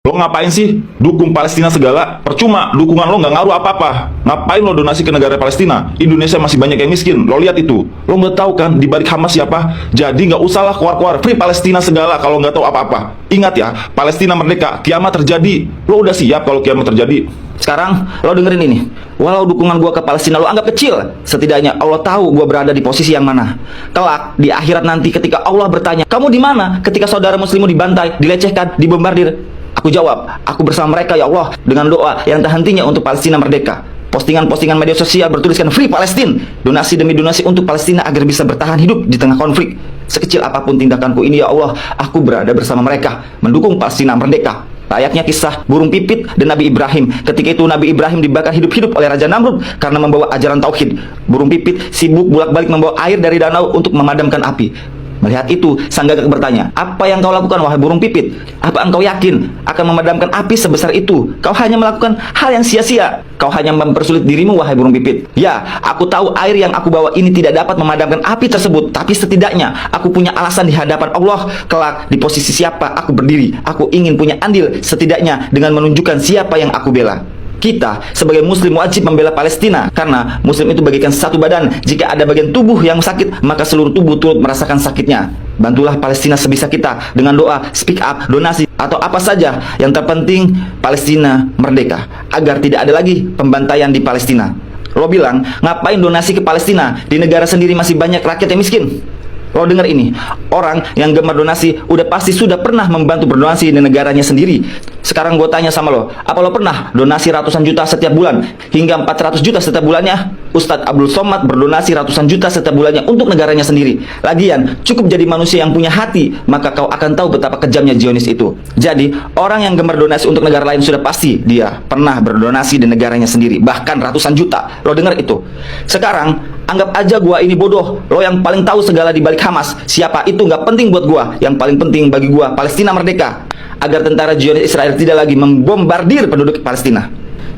Lo ngapain sih dukung Palestina segala? Percuma, dukungan lo nggak ngaruh apa-apa. Ngapain lo donasi ke negara Palestina? Indonesia masih banyak yang miskin. Lo lihat itu. Lo nggak tahu kan di balik Hamas siapa? Jadi nggak usahlah keluar-keluar free Palestina segala kalau nggak tahu apa-apa. Ingat ya, Palestina merdeka, kiamat terjadi. Lo udah siap kalau kiamat terjadi? Sekarang lo dengerin ini. Walau dukungan gua ke Palestina lo anggap kecil, setidaknya Allah tahu gua berada di posisi yang mana. Kelak di akhirat nanti ketika Allah bertanya, "Kamu di mana?" ketika saudara muslimmu dibantai, dilecehkan, dibombardir. Aku jawab, aku bersama mereka ya Allah dengan doa yang tak hentinya untuk Palestina merdeka. Postingan-postingan media sosial bertuliskan Free Palestine, donasi demi donasi untuk Palestina agar bisa bertahan hidup di tengah konflik. Sekecil apapun tindakanku ini ya Allah, aku berada bersama mereka, mendukung Palestina merdeka. Layaknya kisah burung pipit dan Nabi Ibrahim. Ketika itu Nabi Ibrahim dibakar hidup-hidup oleh Raja Namrud karena membawa ajaran tauhid. Burung pipit sibuk bolak-balik membawa air dari danau untuk memadamkan api. Melihat itu, sang gagak bertanya, "Apa yang kau lakukan, wahai burung pipit? Apa engkau yakin akan memadamkan api sebesar itu? Kau hanya melakukan hal yang sia-sia. Kau hanya mempersulit dirimu, wahai burung pipit. Ya, aku tahu air yang aku bawa ini tidak dapat memadamkan api tersebut, tapi setidaknya aku punya alasan di hadapan Allah. Kelak, di posisi siapa aku berdiri, aku ingin punya andil setidaknya dengan menunjukkan siapa yang aku bela." Kita sebagai muslim wajib membela Palestina karena muslim itu bagaikan satu badan. Jika ada bagian tubuh yang sakit, maka seluruh tubuh turut merasakan sakitnya. Bantulah Palestina sebisa kita dengan doa, speak up, donasi, atau apa saja. Yang terpenting Palestina merdeka, agar tidak ada lagi pembantaian di Palestina. Lo bilang, ngapain donasi ke Palestina? Di negara sendiri masih banyak rakyat yang miskin. Lo dengar ini, orang yang gemar donasi udah pasti sudah pernah membantu berdonasi di negaranya sendiri. Sekarang gue tanya sama lo, apa lo pernah donasi ratusan juta setiap bulan hingga 400 juta setiap bulannya? Ustadz Abdul Somad berdonasi ratusan juta setiap bulannya untuk negaranya sendiri. Lagian, cukup jadi manusia yang punya hati, maka kau akan tahu betapa kejamnya Zionis itu. Jadi, orang yang gemar donasi untuk negara lain sudah pasti dia pernah berdonasi di negaranya sendiri, bahkan ratusan juta. Lo dengar itu? Sekarang, anggap aja gua ini bodoh. Lo yang paling tahu segala di balik Hamas. Siapa itu nggak penting buat gua. Yang paling penting bagi gua Palestina merdeka, agar tentara Zionis Israel tidak lagi membombardir penduduk Palestina.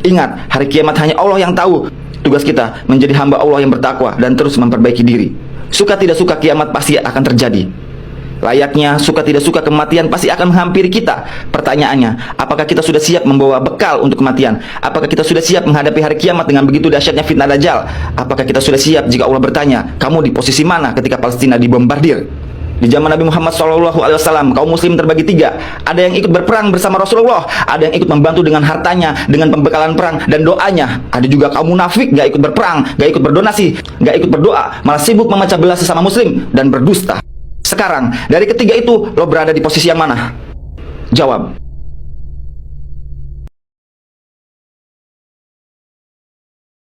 Ingat, hari kiamat hanya Allah yang tahu. Tugas kita menjadi hamba Allah yang bertakwa dan terus memperbaiki diri. Suka tidak suka kiamat pasti akan terjadi. Layaknya suka tidak suka kematian pasti akan menghampiri kita. Pertanyaannya, apakah kita sudah siap membawa bekal untuk kematian? Apakah kita sudah siap menghadapi hari kiamat dengan begitu dahsyatnya fitnah Dajjal? Apakah kita sudah siap jika Allah bertanya, kamu di posisi mana ketika Palestina dibombardir? Di zaman Nabi Muhammad SAW, kaum muslim terbagi tiga. Ada yang ikut berperang bersama Rasulullah, ada yang ikut membantu dengan hartanya, dengan pembekalan perang dan doanya. Ada juga kaum munafik, gak ikut berperang, gak ikut berdonasi, gak ikut berdoa, malah sibuk memecah belah sesama muslim dan berdusta. Sekarang, dari ketiga itu, lo berada di posisi yang mana? Jawab.